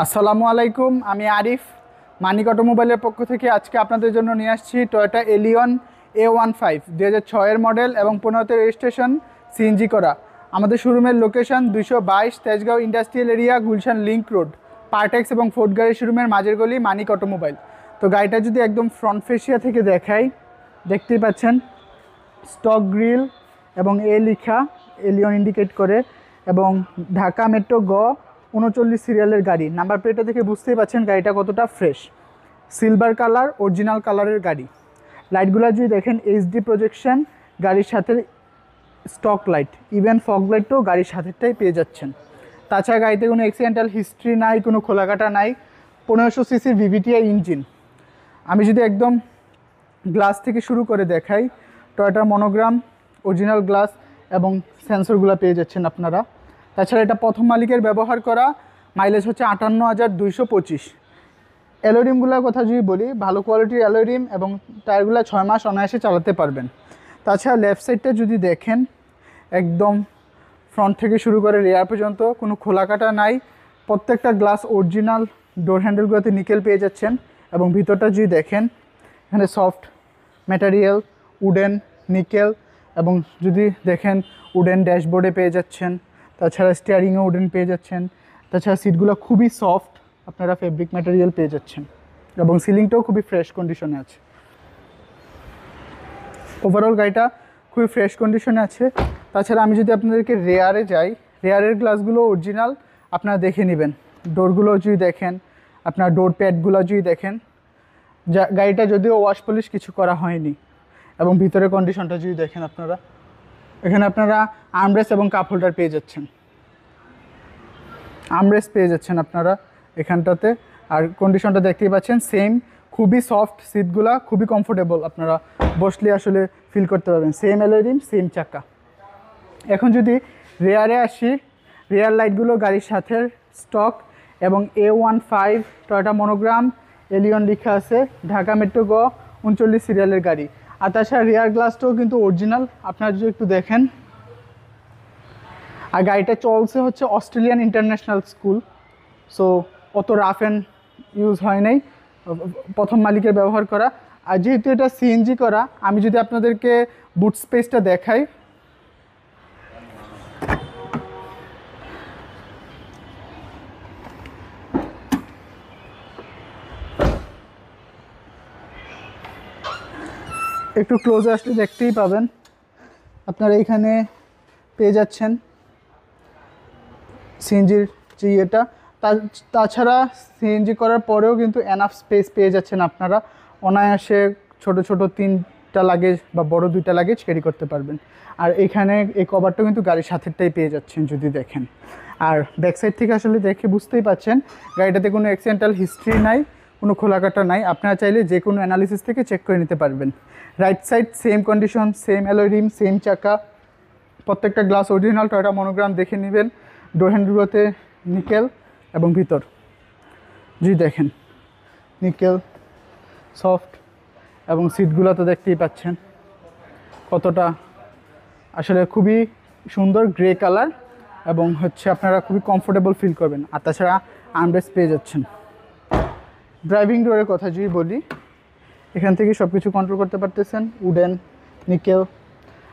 আসসালামু আলাইকুম, আমি আরিফ। মানিক অটোমোবাইলের পক্ষ থেকে আজকে আপনাদের জন্য নিয়ে আসছি টয়োটা এলিয়ন A15 2006-এর মডেল এবং 15তে রেজিস্ট্রেশন, সিএনজি করা। আমাদের শোরুমের location 222 Tejgaon industrial area, Gulshan link road, Partex এবং ফোর্ড গাড়ি শোরুমের মাঝের গলি, মানিক অটোমোবাইল। তো গাড়িটা যদি একদম ফ্রন্ট ফেসিয়া থেকে দেখাই, দেখতেই পাচ্ছেন স্টক গ্রিল এবং লেখা এলিয়ন ইন্ডিকেট করে, এবং ঢাকা মেট্রো 39 সিরিয়ালের গাড়ি। নাম্বার প্লেটটা দেখে বুঝতেই পারছেন গাড়িটা কতটা ফ্রেশ। সিলভার কালার, অরিজিনাল কালারের গাড়ি। লাইটগুলো যদি দেখেন এইচডি প্রজেকশন, গাড়ির সাথে স্টক লাইট, ইভেন ফগ লাইটও গাড়ির সাথেটাই পেয়ে যাচ্ছেন। তাছাড়া গাড়িতে কোনো অ্যাক্সিডেন্টাল হিস্ট্রি নাই, কোনো খোলাকাটা নাই। 1500 সিসির ভিভিটিআই ইঞ্জিন। আমি যদি একদম গ্লাস থেকে শুরু করে দেখাই, টয়োটার মনোগ্রাম, অরিজিনাল গ্লাস এবং সেন্সরগুলো পেয়ে যাচ্ছেন আপনারা। তাছাড়া এটা প্রথম মালিকের ব্যবহার করা, মাইলেজ হচ্ছে 58,225। অ্যালোরিমগুলোর কথা যদি বলি, ভালো কোয়ালিটির অ্যালোরিম এবং টায়ারগুলো 6 মাস অনায়াসে চালাতে পারবেন। তাছাড়া লেফট সাইডটা যদি দেখেন, একদম ফ্রন্ট থেকে শুরু করে রেয়ার পর্যন্ত কোনো খোলাকাটা নাই। প্রত্যেকটা গ্লাস অরিজিনাল, ডোর হ্যান্ডেলগুলোতে নিকেল পেয়ে যাচ্ছেন। এবং ভিতরটা যদি দেখেন, এখানে সফট ম্যাটেরিয়াল, উডেন, নিকেল, এবং যদি দেখেন উডেন ড্যাশবোর্ডে পেয়ে যাচ্ছেন। তাছাড়া স্টিয়ারিংও উডেন পেয়ে যাচ্ছেন। তাছাড়া সিটগুলো খুবই সফট, আপনারা ফেব্রিক ম্যাটেরিয়াল পেয়ে যাচ্ছেন। এবং সিলিংটাও খুবই ফ্রেশ কন্ডিশনে আছে। ওভারঅল গাড়িটা খুবই ফ্রেশ কন্ডিশনে আছে। তাছাড়া আমি যদি আপনাদেরকে রেয়ারে যাই, রেয়ারের গ্লাসগুলো অরিজিনাল আপনারা দেখে নেবেন। ডোরগুলো যদি দেখেন, আপনার ডোর প্যাডগুলো যদি দেখেন, গাড়িটা যদিও ওয়াশ পলিশ কিছু করা হয়নি। এবং ভিতরের কন্ডিশনটা যদি দেখেন আপনারা, এখানে আপনারা আর্মরেস্ট এবং কাপ হোল্ডার পেয়ে যাচ্ছেন। আর্মরেস্ট পেয়ে যাচ্ছেন আপনারা এখানটাতে। আর কন্ডিশনটা দেখতেই পাচ্ছেন সেম, খুবই সফট সিটগুলা, খুবই কমফোর্টেবল, আপনারা বসলে আসলে ফিল করতে পারবেন। সেম অ্যালোরিম, সেম চাকা। এখন যদি রেয়ারে আসি, রেয়ার লাইটগুলো গাড়ির সাথে স্টক এবং A15 টয়োটা মনোগ্রাম এলিয়ন লেখা আছে, ঢাকা মেট্রো 39 সিরিয়ালের গাড়ি। আর তাছাড়া রেয়ার গ্লাসটাও কিন্তু অরিজিনাল, আপনারা যদি একটু দেখেন। আর গাড়িটা চলছে হচ্ছে অস্ট্রেলিয়ান ইন্টারন্যাশনাল স্কুল, সো অত রাফ অ্যান্ড ইউজ হয় নাই, প্রথম মালিকের ব্যবহার করা। আর যেহেতু এটা সিএনজি করা, আমি যদি আপনাদেরকে বুট স্পেসটা দেখাই, একটু ক্লোজে আসলে দেখতেই পাবেন আপনারা এইখানে পেয়ে যাচ্ছেন সিএনজির যে এটা। তাছাড়া সিএনজি করার পরেও কিন্তু এনাফ স্পেস পেয়ে যাচ্ছেন আপনারা। অনায়াসে ছোট ছোট 3টা লাগেজ বা বড় 2টা লাগেজ ক্যারি করতে পারবেন। আর এখানে এই কভারটাও কিন্তু গাড়ির সাথেরটাই পেয়ে যাচ্ছেন যদি দেখেন। আর ব্যাক সাইড থেকে আসলে দেখে বুঝতেই পাচ্ছেন গাড়িটাতে কোনো অ্যাক্সিডেন্টাল হিস্ট্রি নাই, কোনো খোলাকাটা নাই। আপনারা চাইলে যে কোনো অ্যানালিসিস থেকে চেক করে নিতে পারবেন। Right side same condition, same alloy rim, same চাকা, প্রত্যেকটা গ্লাস অরিজিনাল টয়োটা মনোগ্রাম দেখে নেবেন। ডোর হ্যান্ডেলগুলোতে নিকেল এবং ভিতর যদি দেখেন নিকেল, সফট, এবং সিটগুলো তো দেখতেই পাচ্ছেন কতটা আসলে খুবই সুন্দর গ্রে কালার, এবং হচ্ছে আপনারা খুবই কমফোর্টেবল ফিল করবেন। আর তাছাড়া আর্মরেস্ট পেয়ে যাচ্ছেন। ড্রাইভিং ডোরের কথা যদি বলি, এখান থেকে সব কিছু কন্ট্রোল করতে পারতেছেন, উডেন, নিকেল।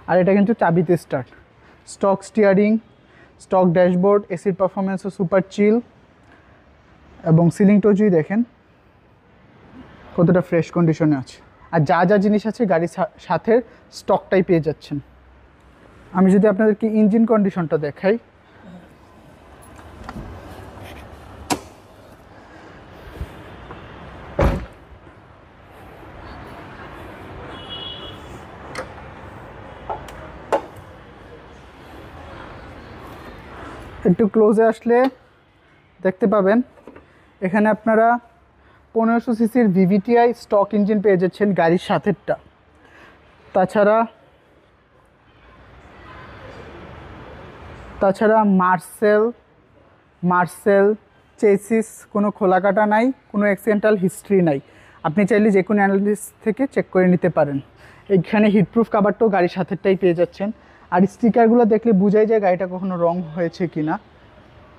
আর এটা কিন্তু চাবিতে start. Stock steering, stock dashboard, এসির পারফরমেন্সও সুপার চিল। এবং সিলিংটাও যদি দেখেন কতটা ফ্রেশ কন্ডিশনে আছে। আর যা যা জিনিস আছে গাড়ির সাথে স্টকটাই পেয়ে যাচ্ছেন। আমি যদি আপনাদেরকে ইঞ্জিন কন্ডিশনটা দেখাই, একটু ক্লোজে আসলে দেখতে পাবেন এখানে আপনারা 1500 সিসির ভিভিটিআই স্টক ইঞ্জিন পেয়ে যাচ্ছেন গাড়ির সাথেরটা। তাছাড়া মার্সেল চেসিস, কোনো খোলাকাটা নাই, কোনো অ্যাক্সিডেন্টাল হিস্ট্রি নাই। আপনি চাইলে যে কোনো অ্যানালিসিস থেকে চেক করে নিতে পারেন। এইখানে হিটপ্রুফ কাভারটাও গাড়ির সাথেরটাই পেয়ে যাচ্ছেন। আর স্টিকারগুলো দেখলে বোঝাই যায় গাড়িটা কখনো রং হয়েছে কি না।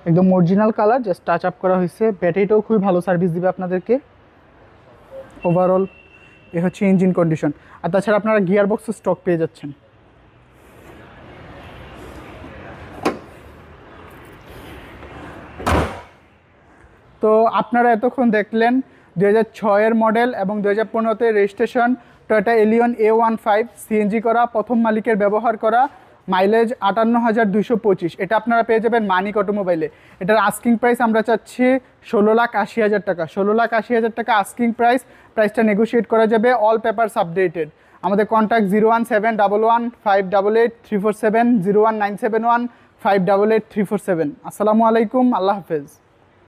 একদম original colour, just touch up করা হয়েছে। ব্যাটারিটাও খুবই ভালো সার্ভিস দিবে আপনাদেরকে। ওভারঅল এ হচ্ছে ইঞ্জিন কন্ডিশন। আর তাছাড়া আপনারা গিয়ার বক্সের স্টক পেয়ে যাচ্ছেন। তো আপনারা এতক্ষণ দেখলেন 2006-এর মডেল এবং 2015-তে registration Toyota Allion A15 CNG করা, প্রথম মালিকের ব্যবহার করা, মাইলেজ 58,225। এটা আপনারা পেয়ে যাবেন মানিক অটোমোবাইলে। এটার আস্কিং প্রাইস আমরা চাচ্ছি 16,80,000 টাকা। 16,80,000 টাকা আস্কিং প্রাইস। প্রাইসটা নেগোশিয়েট করা যাবে, অল পেপারস আপডেটেড। আমাদের কন্ট্যাক্ট 01711588347, 01971588347। আসসালামু আলাইকুম, আল্লাহ হাফেজ।